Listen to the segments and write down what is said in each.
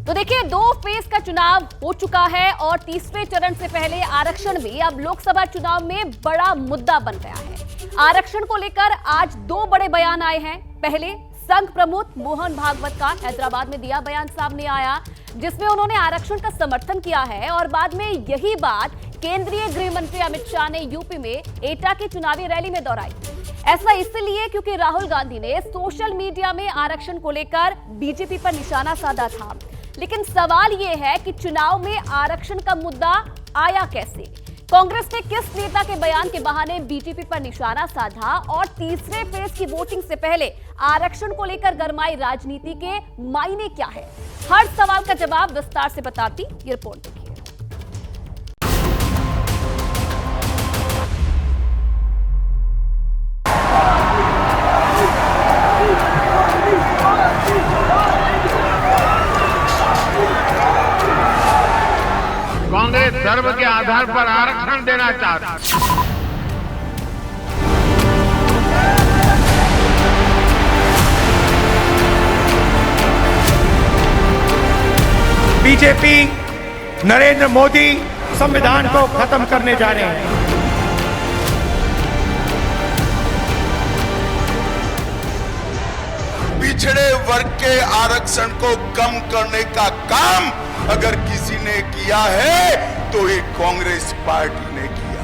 तो देखिए, 2 फेज का चुनाव हो चुका है और तीसरे चरण से पहले आरक्षण भी अब लोकसभा चुनाव में बड़ा मुद्दा बन गया है। आरक्षण को लेकर आज 2 बड़े बयान आए हैं। पहले संघ प्रमुख मोहन भागवत का हैदराबाद में दिया बयान सामने आया, जिसमें उन्होंने आरक्षण का समर्थन किया है और बाद में यही बात केंद्रीय गृह मंत्री अमित शाह ने यूपी में एटा की चुनावी रैली में दोहराई। ऐसा इसलिए क्योंकि राहुल गांधी ने सोशल मीडिया में आरक्षण को लेकर बीजेपी पर निशाना साधा था। लेकिन सवाल यह है कि चुनाव में आरक्षण का मुद्दा आया कैसे? कांग्रेस ने किस नेता के बयान के बहाने बीजेपी पर निशाना साधा और तीसरे फेज की वोटिंग से पहले आरक्षण को लेकर गरमाई राजनीति के मायने क्या है? हर सवाल का जवाब विस्तार से बताती ये रिपोर्ट देखिए। कांग्रेस धर्म के आधार पर आरक्षण देना चाहता है। बीजेपी नरेंद्र मोदी संविधान को खत्म करने जा रहे हैं। पिछड़े वर्ग के आरक्षण को कम करने का काम अगर किसी ने किया है तो ये कांग्रेस पार्टी ने किया।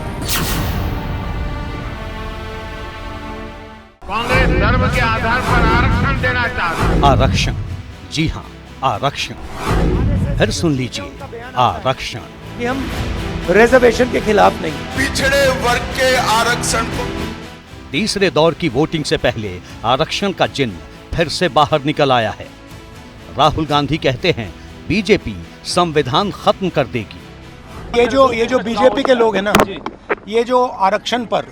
कांग्रेस धर्म के आधार पर आरक्षण देना चाहता है। आरक्षण, जी हां, आरक्षण। फिर सुन लीजिए, आरक्षण। कि हम रिजर्वेशन के खिलाफ नहीं। पिछड़े वर्ग के आरक्षण को तीसरे दौर की वोटिंग से पहले आरक्षण का चिन्ह फिर से बाहर निकल आया है। राहुल गांधी कहते हैं बीजेपी संविधान खत्म कर देगी। ये जो बीजेपी के लोग हैं ना, ये जो आरक्षण पर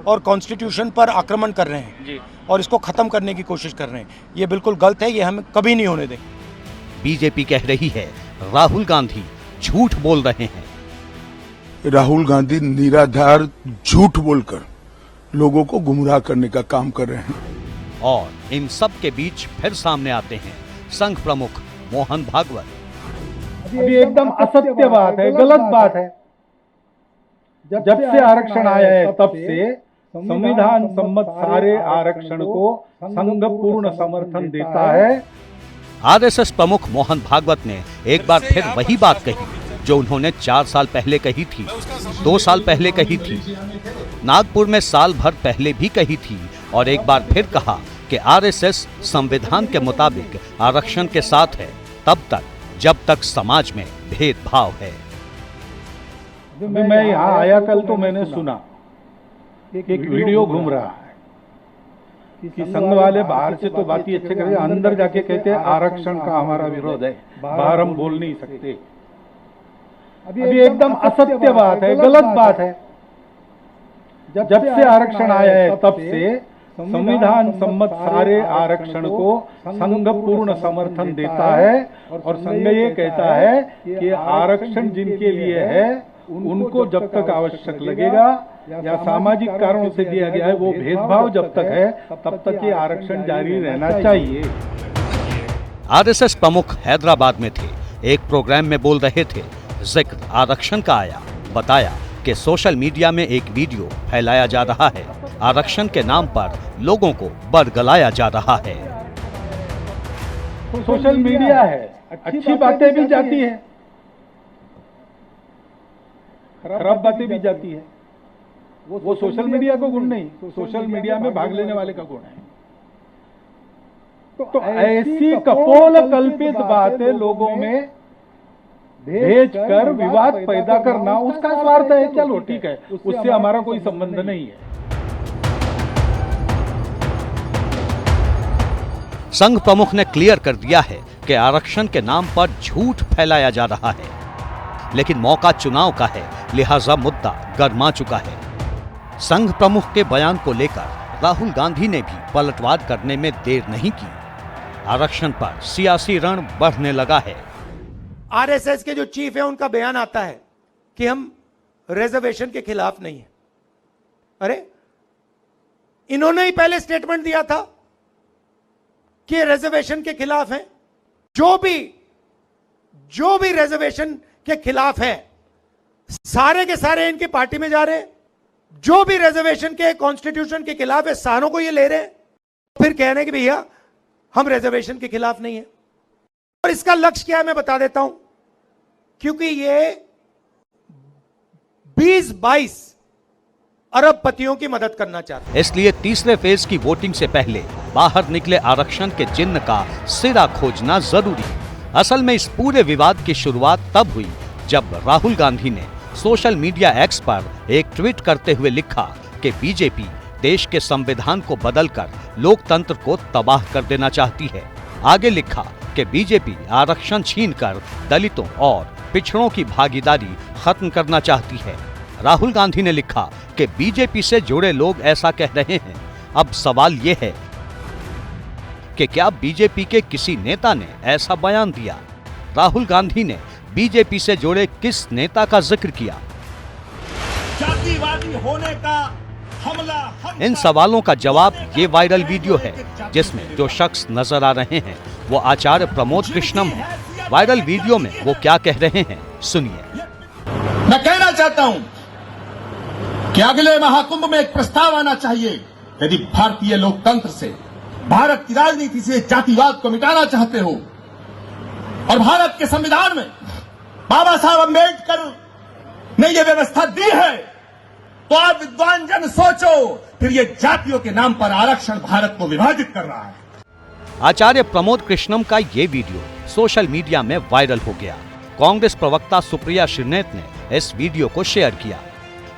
और कॉन्स्टिट्यूशन पर आक्रमण कर रहे हैं और इसको खत्म करने की कोशिश कर रहे हैं, ये बिल्कुल गलत है। ये हम कभी नहीं होने देंगे। बीजेपी कह रही है राहुल गांधी झूठ बोल रहे हैं। राहुल गांधी निराधार झूठ बोलकर लोगों को गुमराह करने का काम कर रहे हैं। और इन सब के बीच फिर सामने आते हैं संघ प्रमुख मोहन भागवत। अभी एकदम असत्य बात है, गलत बात है। जब से आरक्षण आया है तब से संविधान सम्मत सारे आरक्षण को संघ पूर्ण समर्थन देता है। आरएसएस प्रमुख मोहन भागवत ने एक बार फिर वही बात कही जो उन्होंने 4 साल पहले कही थी, 2 साल पहले कही थी, नागपुर में साल भर पहले भी कही थी और एक बार फिर कहा कि आरएसएस संविधान के मुताबिक आरक्षण के साथ है तब तक जब तक समाज में भेदभाव है। मैं यहाँ आया कल तो मैंने सुना एक वीडियो घूम रहा है कि संघ वाले बाहर से तो बात ही अच्छे कर रहे हैं, अंदर जाके कहते हैं आरक्षण का हमारा विरोध है, बाहर हम बोल नहीं सकते। अभी एकदम असत्य बात है, गलत बात है। जब से आरक्षण आया है तब से संविधान सम्मत सारे आरक्षण को संघ पूर्ण समर्थन देता है और संघ ये कहता है कि आरक्षण जिनके लिए है उनको जब तक आवश्यक लगेगा या सामाजिक कारणों से दिया गया है, वो भेदभाव जब तक है तब तक ये आरक्षण जारी रहना चाहिए। आरएसएस प्रमुख हैदराबाद में थे, एक प्रोग्राम में बोल रहे थे। जिक्र आरक्षण का आया, बताया कि सोशल मीडिया में एक वीडियो फैलाया जा रहा है, आरक्षण के नाम पर लोगों को बरगलाया जा रहा है। सोशल मीडिया है, अच्छी बातें भी जाती है, खराब बातें भी जाती है। वो सोशल मीडिया का गुण नहीं, सोशल मीडिया में भाग लेने वाले का गुण है। तो ऐसी कपोल कल्पित बातें लोगों में भेज कर विवाद पैदा करना उसका स्वार्थ है। चलो ठीक है, उससे हमारा कोई संबंध नहीं है। संघ प्रमुख ने क्लियर कर दिया है कि आरक्षण के नाम पर झूठ फैलाया जा रहा है, लेकिन मौका चुनाव का है, लिहाजा मुद्दा गरमा चुका है। संघ प्रमुख के बयान को लेकर राहुल गांधी ने भी पलटवार करने में देर नहीं की। आरक्षण पर सियासी रण बढ़ने लगा है। आरएसएस के जो चीफ है उनका बयान आता है कि हम रिजर्वेशन के खिलाफ नहीं है। अरे इन्होंने ही पहले स्टेटमेंट दिया था कि रिजर्वेशन के खिलाफ हैं। जो भी जो भी रिजर्वेशन के खिलाफ है सारे के सारे इनकी पार्टी में जा रहे हैं, जो भी रिजर्वेशन के कॉन्स्टिट्यूशन के खिलाफ है सारों को ये ले रहे हैं, फिर कह रहे हैं कि भैया हम रिजर्वेशन के खिलाफ नहीं है। और इसका लक्ष्य क्या है मैं बता देता हूं, क्योंकि ये 20-22 अरबपतियों की मदद करना चाहते हैं। इसलिए तीसरे फेज की वोटिंग से पहले बाहर निकले आरक्षण के चिन्ह का सिरा खोजना जरूरी। असल में इस पूरे विवाद की शुरुआत तब हुई जब राहुल गांधी ने सोशल मीडिया एक्स पर एक ट्वीट करते हुए लिखा कि बीजेपी देश के संविधान को बदलकर लोकतंत्र को तबाह कर देना चाहती है। आगे लिखा कि बीजेपी आरक्षण छीनकर दलितों और पिछड़ों की भागीदारी खत्म करना चाहती है। राहुल गांधी ने लिखा कि बीजेपी से जुड़े लोग ऐसा कह रहे हैं। अब सवाल यह है कि क्या बीजेपी के किसी नेता ने ऐसा बयान दिया? राहुल गांधी ने बीजेपी से जुड़े किस नेता का जिक्र किया? जातिवादी होने का हमला इन सवालों का जवाब ये वायरल वीडियो है, जिसमें जो शख्स नजर आ रहे हैं वो आचार्य प्रमोद कृष्णम है। वायरल वीडियो में वो क्या कह रहे हैं, सुनिए। मैं कहना चाहता हूं कि अगले महाकुंभ में एक प्रस्ताव आना चाहिए। यदि भारतीय लोकतंत्र से, भारत की राजनीति से जातिवाद को मिटाना चाहते हो और भारत के संविधान में बाबा साहब अम्बेडकर ने यह व्यवस्था दी है, तो आप विद्वान जन सोचो, फिर ये जातियों के नाम पर आरक्षण भारत को विभाजित कर रहा है। आचार्य प्रमोद कृष्णम का ये वीडियो सोशल मीडिया में वायरल हो गया। कांग्रेस प्रवक्ता सुप्रिया श्रीनेत ने इस वीडियो को शेयर किया।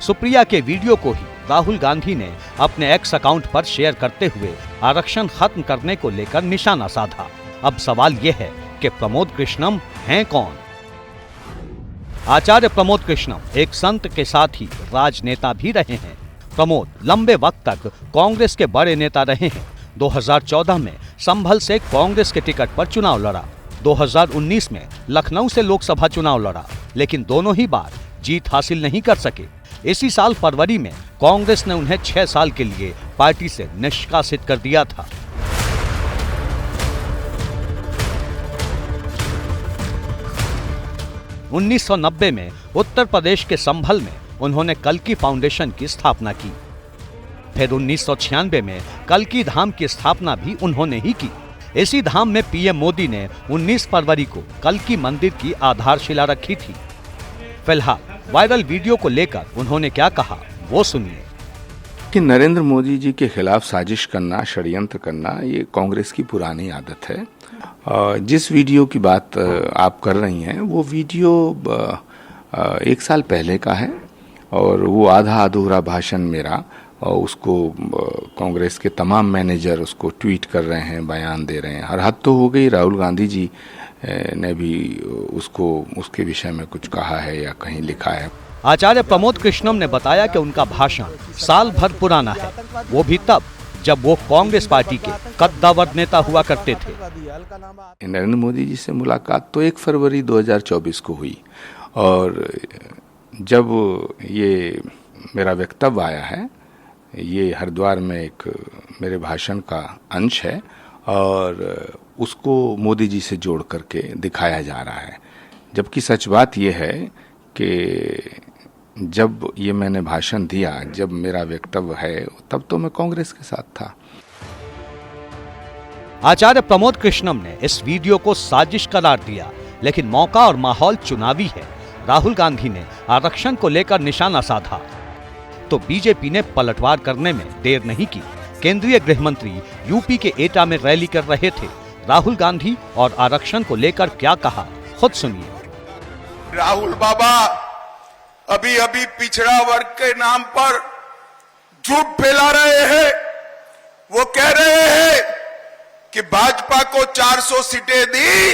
सुप्रिया के वीडियो को ही राहुल गांधी ने अपने एक्स अकाउंट पर शेयर करते हुए आरक्षण खत्म करने को लेकर निशाना साधा। अब सवाल यह है कि प्रमोद कृष्णम हैं कौन? आचार्य प्रमोद कृष्णम एक संत के साथ ही राजनेता भी रहे हैं। प्रमोद लंबे वक्त तक कांग्रेस के बड़े नेता रहे हैं। 2014 में संभल से कांग्रेस के टिकट पर चुनाव लड़ा। 2019 में लखनऊ से लोकसभा चुनाव लड़ा, लेकिन दोनों ही बार जीत हासिल नहीं कर सके। इसी साल फरवरी में कांग्रेस ने उन्हें 6 साल के लिए पार्टी से निष्कासित कर दिया था। उन्नीस 1990 में उत्तर प्रदेश के संभल में उन्होंने कल्की फाउंडेशन की स्थापना की। फिर 1996 में कल्की धाम की स्थापना भी उन्होंने ही की। इसी धाम में पीएम मोदी ने 19 फरवरी को कल्की मंदिर की आधारशिला रखी थी। फिलहाल वायरल वीडियो को लेकर उन्होंने क्या कहा, वो सुनिए। कि नरेंद्र मोदी जी के खिलाफ साजिश करना, षड्यंत्र करना, ये कांग्रेस की पुरानी आदत है। जिस वीडियो की बात आप कर रही हैं वो वीडियो 1 साल पहले का है और वो आधा अधूरा भाषण मेरा, और उसको कांग्रेस के तमाम मैनेजर उसको ट्वीट कर रहे हैं, बयान दे रहे हैं। हर हद तो हो गई, राहुल गांधी जी ने भी उसको उसके विषय में कुछ कहा है या कहीं लिखा है। आचार्य प्रमोद कृष्णम ने बताया कि उनका भाषण साल भर पुराना है, वो भी तब जब वो कांग्रेस पार्टी के कद्दावर नेता हुआ करते थे। नरेंद्र मोदी जी से मुलाकात तो 1 फरवरी 2024 को हुई, और जब ये मेरा वक्तव्य आया है, ये हरिद्वार में एक मेरे भाषण का अंश है और उसको मोदी जी से जोड़ करके दिखाया जा रहा है। जबकि सच बात यह है कि जब ये मैंने भाषण दिया, जब मेरा वक्तव्य है, तब तो मैं कांग्रेस के साथ था। आचार्य प्रमोद कृष्णम ने इस वीडियो को साजिश करार दिया, लेकिन मौका और माहौल चुनावी है। राहुल गांधी ने आरक्षण को लेकर निशाना साधा तो बीजेपी ने पलटवार करने में देर नहीं की। केंद्रीय गृह मंत्री यूपी के एटा में रैली कर रहे थे। राहुल गांधी और आरक्षण को लेकर क्या कहा, खुद सुनिए। राहुल बाबा अभी अभी पिछड़ा वर्ग के नाम पर झूठ फैला रहे हैं। वो कह रहे हैं कि भाजपा को 400 सीटें दी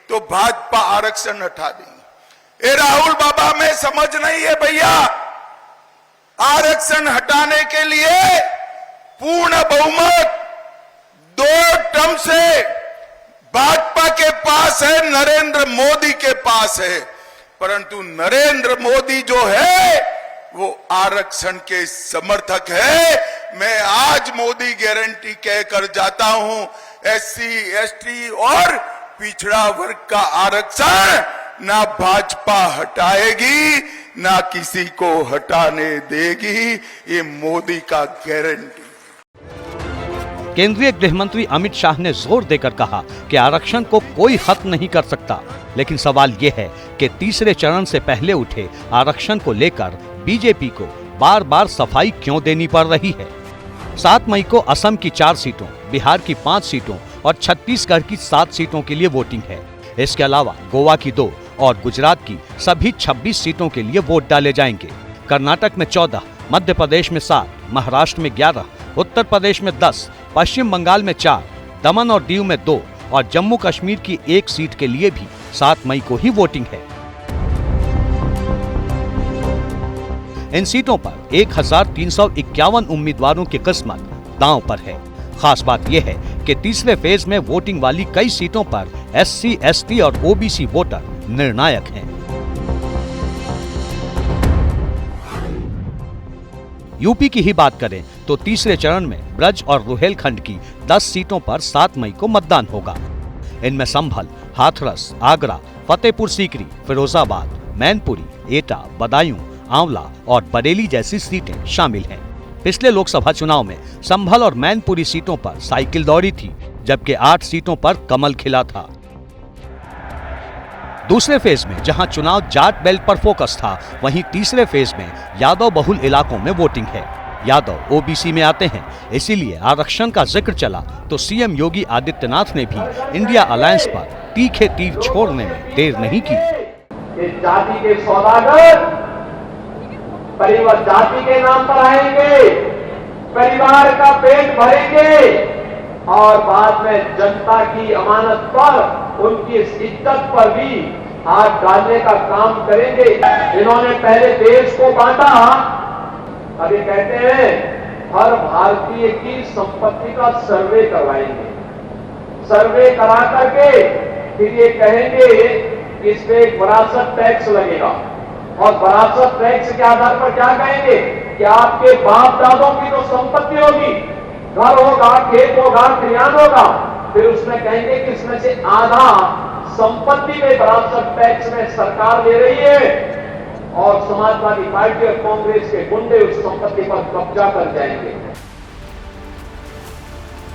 तो भाजपा आरक्षण हटा देंगे। राहुल बाबा में समझ नहीं है भैया, आरक्षण हटाने के लिए पूर्ण बहुमत 2 टर्म से भाजपा के पास है, नरेंद्र मोदी के पास है। परंतु नरेंद्र मोदी जो है वो आरक्षण के समर्थक है। मैं आज मोदी गारंटी कहकर जाता हूं, SC, ST और पिछड़ा वर्ग का आरक्षण ना भाजपा हटाएगी, ना किसी को हटाने देगी। ये मोदी का गारंटी। केंद्रीय गृह मंत्री अमित शाह ने जोर देकर कहा कि आरक्षण को कोई खत्म नहीं कर सकता, लेकिन सवाल ये है कि तीसरे चरण से पहले उठे आरक्षण को लेकर बीजेपी को बार बार सफाई क्यों देनी पड़ रही है। 7 मई को असम की 4 सीटों, बिहार की 5 सीटों और छत्तीसगढ़ की 7 सीटों के लिए वोटिंग है। इसके अलावा गोवा की 2 और गुजरात की सभी 26 सीटों के लिए वोट डाले जाएंगे। कर्नाटक में 14, मध्य प्रदेश में 7, महाराष्ट्र में 11, उत्तर प्रदेश में 10, पश्चिम बंगाल में 4, दमन और दीव में 2 और जम्मू कश्मीर की 1 सीट के लिए भी 7 मई को ही वोटिंग है। इन सीटों पर 1351 उम्मीदवारों की किस्मत दांव पर है। खास बात यह है कि तीसरे फेज में वोटिंग वाली कई सीटों पर SC, ST और OBC वोटर निर्णायक हैं। यूपी की ही बात करें तो तीसरे चरण में ब्रज और रुहेलखंड की 10 सीटों पर 7 मई को मतदान होगा। इनमें संभल, हाथरस, आगरा, फतेहपुर सीकरी, फिरोजाबाद, मैनपुरी, एटा, बदायूं, आंवला और बरेली जैसी सीटें शामिल हैं। पिछले लोकसभा चुनाव में संभल और मैनपुरी सीटों पर साइकिल दौड़ी थी, जबकि 8 सीटों पर कमल खिला था। दूसरे फेज में जहां चुनाव जाट बेल्ट पर फोकस था, वहीं तीसरे फेज में यादव बहुल इलाकों में वोटिंग है। यादव OBC में आते हैं, इसीलिए आरक्षण का जिक्र चला तो सीएम योगी आदित्यनाथ ने भी इंडिया अलायंस पर तीखे तीर छोड़ने में देर नहीं की। इस जाति के सौदागर परिवार जाति के नाम पर आएंगे, परिवार का पेट भरेंगे और बाद में जनता की अमानत पर, उनकी इज्जत पर भी हाथ डालने का काम करेंगे। इन्होंने पहले देश को बांटा, अभी कहते हैं हर भारतीय की संपत्ति का सर्वे करवाएंगे। सर्वे करा करके फिर ये कहेंगे कि इस पे एक विरासत टैक्स लगेगा और विरासत टैक्स के आधार पर क्या कहेंगे कि आपके बाप दादों की तो संपत्ति होगी, घर होगा, खेत होगा, खलिहान होगा, फिर उसमें कहेंगे कि इसमें से आधा संपत्ति में विरासत टैक्स में सरकार ले रही है और समाजवादी पार्टी और कांग्रेस के गुंडे उस संपत्ति पर कब्जा कर जाएंगे।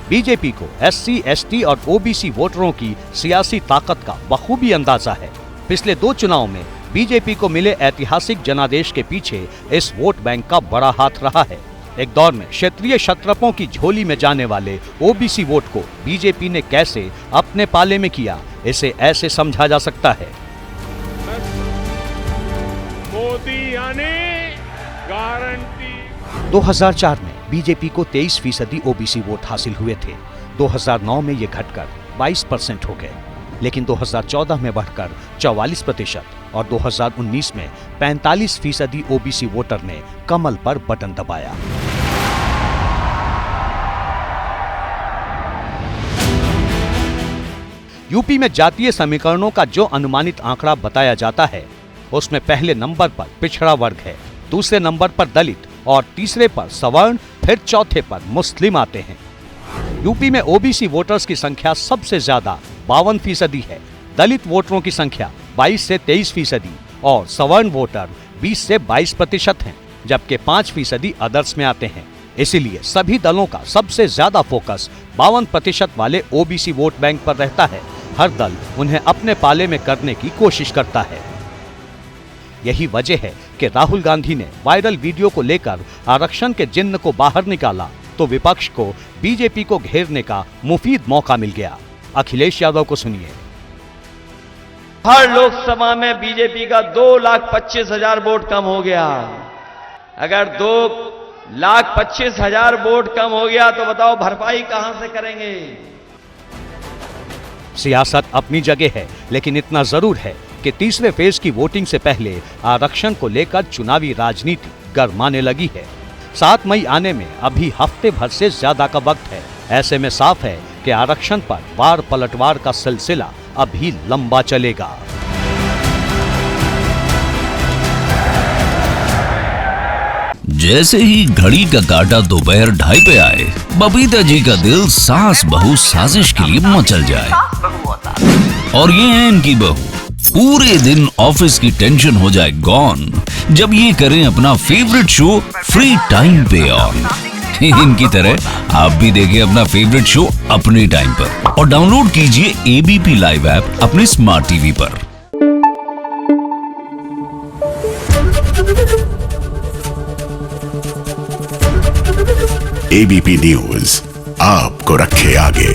बीजेपी को SC, ST और OBC वोटरों की सियासी ताकत का बखूबी अंदाजा है। पिछले 2 चुनाव में बीजेपी को मिले ऐतिहासिक जनादेश के पीछे इस वोट बैंक का बड़ा हाथ रहा है। एक दौर में क्षेत्रीय क्षत्रपों की झोली में जाने वाले OBC वोट को बीजेपी ने कैसे अपने पाले में किया, इसे ऐसे समझा जा सकता है। मोदी यानी गारंटी। 2004 में बीजेपी को 23% OBC वोट हासिल हुए थे। 2009 में ये घटकर 22% हो गए, लेकिन 2014 में बढ़कर 44% और 2019 में 45% OBC वोटर ने कमल पर बटन दबाया। यूपी में जातीय समीकरणों का जो अनुमानित आंकड़ा बताया जाता है, उसमें पहले नंबर पर पिछड़ा वर्ग है, दूसरे नंबर पर दलित और तीसरे पर सवर्ण, फिर चौथे पर मुस्लिम आते हैं। यूपी में OBC वोटर्स की संख्या सबसे ज्यादा 52% है, दलित वोटरों की संख्या 22 से 23% और सवर्ण वोटर 20 से 22% हैं, जबकि 5% अदर्स में आते हैं। इसीलिए सभी दलों का सबसे ज्यादा फोकस 52% वाले OBC वोट बैंक पर रहता है। हर दल उन्हें अपने पाले में करने की कोशिश करता है। यही वजह है कि राहुल गांधी ने वायरल वीडियो को लेकर आरक्षण के जिन्न को बाहर निकाला तो विपक्ष को बीजेपी को घेरने का मुफीद मौका मिल गया। अखिलेश यादव को सुनिए। हर लोकसभा में बीजेपी का 2,25,000 वोट कम हो गया। अगर 2,25,000 वोट कम हो गया तो बताओ भरपाई कहां से करेंगे। सियासत अपनी जगह है, लेकिन इतना जरूर है कि तीसरे फेज की वोटिंग से पहले आरक्षण को लेकर चुनावी राजनीति गरमाने लगी है। 7 मई आने में अभी हफ्ते भर से ज्यादा का वक्त है। ऐसे में साफ है कि आरक्षण पर वार पलटवार का सिलसिला अभी लंबा चलेगा। जैसे ही घड़ी का काटा दोपहर 2:30 पे आए, बबीता जी का दिल सास बहू साजिश के लिए मचल जाए। और ये है इनकी बहू। पूरे दिन ऑफिस की टेंशन हो जाए गॉन जब ये करें अपना फेवरेट शो फ्री टाइम पे ऑन। इनकी तरह आप भी देखिए अपना फेवरेट शो अपने टाइम पर और डाउनलोड कीजिए एबीपी लाइव ऐप अपने स्मार्ट टीवी पर। एबीपी न्यूज आपको रखे आगे।